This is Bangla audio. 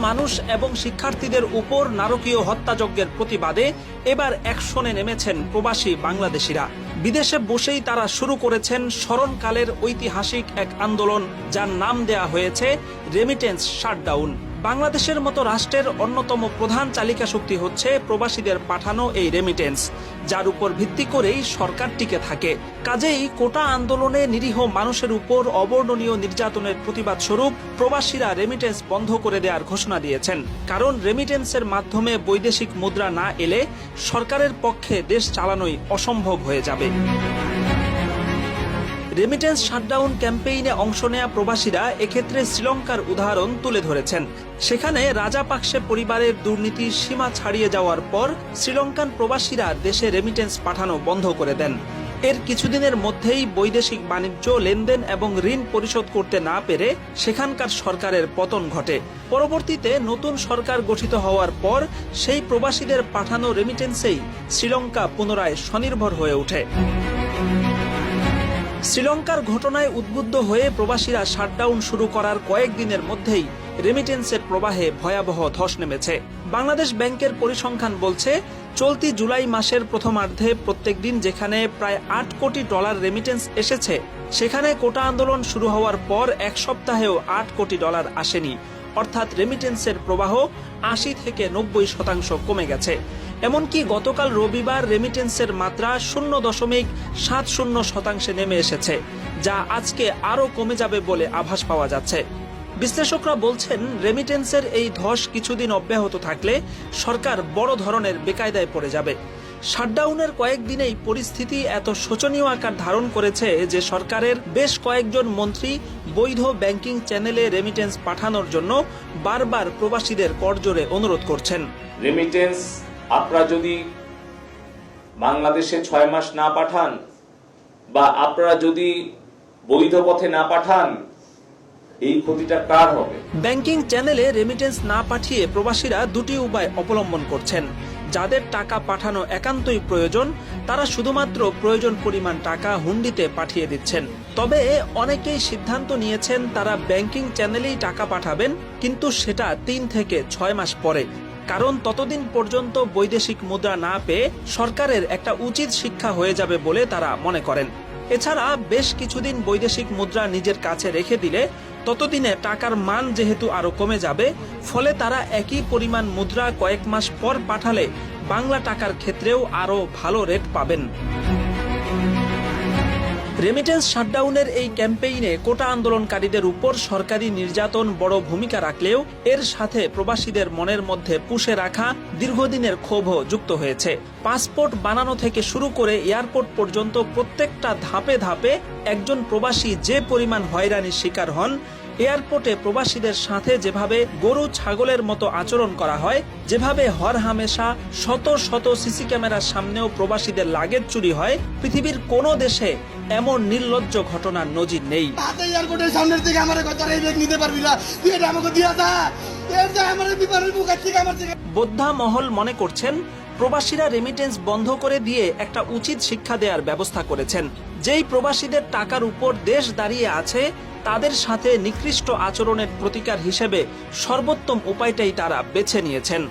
মানুষ এবং শিক্ষার্থীদের উপর নারকীয় হত্যাযজ্ঞের প্রতিবাদে এবার অ্যাকশনে নেমেছেন প্রবাসী বাংলাদেশিরা। বিদেশে বসেই তারা শুরু করেছেন স্মরণকালের ঐতিহাসিক এক আন্দোলন, যার নাম দেয়া হয়েছে রেমিটেন্স শাটডাউন। বাংলাদেশের মতো রাষ্ট্রের অন্যতম প্রধান চালিকা শক্তি হচ্ছে প্রবাসীদের পাঠানো এই রেমিটেন্স, যার উপর ভিত্তি করেই সরকার টিকে থাকে। কাজেই কোটা আন্দোলনে নিরীহ মানুষের উপর অবর্ণনীয় নির্যাতনের প্রতিবাদ স্বরূপ প্রবাসীরা রেমিটেন্স বন্ধ করে দেওয়ার ঘোষণা দিয়েছেন। কারণ রেমিটেন্সের মাধ্যমে বৈদেশিক মুদ্রা না এলে সরকারের পক্ষে দেশ চালানোই অসম্ভব হয়ে যাবে। রেমিটেন্স শাটডাউন ক্যাম্পেইনে অংশ নেয়া প্রবাসীরা এক্ষেত্রে শ্রীলঙ্কার উদাহরণ তুলে ধরেছেন। সেখানে রাজাপাকসে পরিবারের দুর্নীতির সীমা ছাড়িয়ে যাওয়ার পর শ্রীলঙ্কান প্রবাসীরা দেশে রেমিটেন্স পাঠানো বন্ধ করে দেন। এর কিছুদিনের মধ্যেই বৈদেশিক বাণিজ্য লেনদেন এবং ঋণ পরিশোধ করতে না পেরে সেখানকার সরকারের পতন ঘটে। পরবর্তীতে নতুন সরকার গঠিত হওয়ার পর সেই প্রবাসীদের পাঠানো রেমিটেন্সেই শ্রীলঙ্কা পুনরায় স্বনির্ভর হয়ে ওঠে। শ্রীলঙ্কার ঘটনায় উদ্বুদ্ধ হয়ে প্রবাসীরা শাটডাউন শুরু করার কয়েকদিনের মধ্যেই রেমিটেন্সের প্রবাহে ভয়াবহ ধস নেমেছে। বাংলাদেশ ব্যাংকের পরিসংখ্যান বলছে, চলতি জুলাই মাসের প্রথমার্ধে প্রত্যেক দিন যেখানে প্রায় $8 কোটি রেমিটেন্স এসেছে, সেখানে কোটা আন্দোলন শুরু হওয়ার পর এক সপ্তাহেও $8 কোটি আসেনি। অর্থাৎ রেমিটেন্সের প্রবাহ 80 থেকে 90% কমে গেছে। এমনকি গতকাল রবিবার রেমিটেন্সের মাত্রা 0.70% নেমে এসেছে, যা আজকে আরও কমে যাবে বলে আভাস পাওয়া যাচ্ছে। বিশ্লেষকরা বলছেন, রেমিটেন্সের এই ধস কিছুদিন অব্যাহত থাকলে সরকার বড় ধরনের বেকায়দায় পড়ে যাবে। শাটডাউনের কয়েকদিনেই পরিস্থিতি এত শোচনীয় আকার ধারণ করেছে যে সরকারের বেশ কয়েকজন মন্ত্রী বৈধ ব্যাংকিং চ্যানেলে রেমিটেন্স পাঠানোর জন্য বারবার প্রবাসীদের করজোড়ে অনুরোধ করছেন। রেমিটেন্স আপনারা যদি বাংলাদেশে 6 মাস না পাঠান বা আপনারা যদি বৈধ পথে না পাঠান, এই ক্ষতিটা কার হবে? ব্যাংকিং চ্যানেলে রেমিটেন্স না পাঠিয়ে প্রবাসীরা দুটি উপায় অবলম্বন করছেন। যাদের টাকা পাঠানো একান্তই প্রয়োজন, তারা শুধুমাত্র প্রয়োজন পরিমাণ টাকা হুন্ডিতে পাঠিয়ে দিচ্ছেন। তবে অনেকেই সিদ্ধান্ত নিয়েছেন তারা ব্যাংকিং চ্যানেলেই টাকা পাঠাবেন, কিন্তু সেটা 3 থেকে 6 মাস পরে। কারণ ততদিন পর্যন্ত বৈদেশিক মুদ্রা না পেয়ে সরকারের একটা উচিত শিক্ষা হয়ে যাবে বলে তারা মনে করেন। এছাড়া বেশ কিছুদিন বৈদেশিক মুদ্রা নিজের কাছে রেখে দিলে ততদিনে টাকার মান যেহেতু আরো কমে যাবে, ফলে তারা একই পরিমাণ মুদ্রা কয়েক মাস পর পাঠালে বাংলা টাকার ক্ষেত্রেও আরো ভালো রেট পাবেন। রেমিটেন্স শাটডাউনের এই ক্যাম্পেইনে কোটা আন্দোলনকারীদের উপর সরকারি নির্যাতন বড় ভূমিকা রাখলেও এর সাথে প্রবাসীদের মনের মধ্যে পুষে রাখা দীর্ঘদিনের ক্ষোভও যুক্ত হয়েছে। পাসপোর্ট বানানো থেকে শুরু করে এয়ারপোর্ট পর্যন্ত প্রত্যেকটা ধাপে ধাপে একজন প্রবাসী যে পরিমাণ হয়রানির শিকার হন, এয়ারপোর্টে প্রবাসীদের সাথে যেভাবে গরু ছাগলের মতো আচরণ করা হয়, যেভাবে হরহামেশা শত শত সিসি ক্যামেরার সামনেও প্রবাসীদের লাগেজ চুরি হয়, পৃথিবীর কোনো দেশে এমন নির্লজ্জ ঘটনার নজির নেই। এয়ারপোর্টের সামনের থেকে আমার কথা নিতে পারবি না, তুই এটা আমাকে দিয়া দা, আমার বিমানের বুক থেকে আমার থেকে। বোদ্ধা মহল মনে করছেন, প্রবাসীরা রেমিটেন্স বন্ধ করে দিয়ে একটা উচিত শিক্ষা দেওয়ার ব্যবস্থা করেছেন। যেই প্রবাসীদের টাকার উপর দেশ দাঁড়িয়ে আছে, তাদের সাথে নিকৃষ্ট আচরণের প্রতিকার হিসেবে সর্বোত্তম উপায়টাই তারা বেছে নিয়েছেন।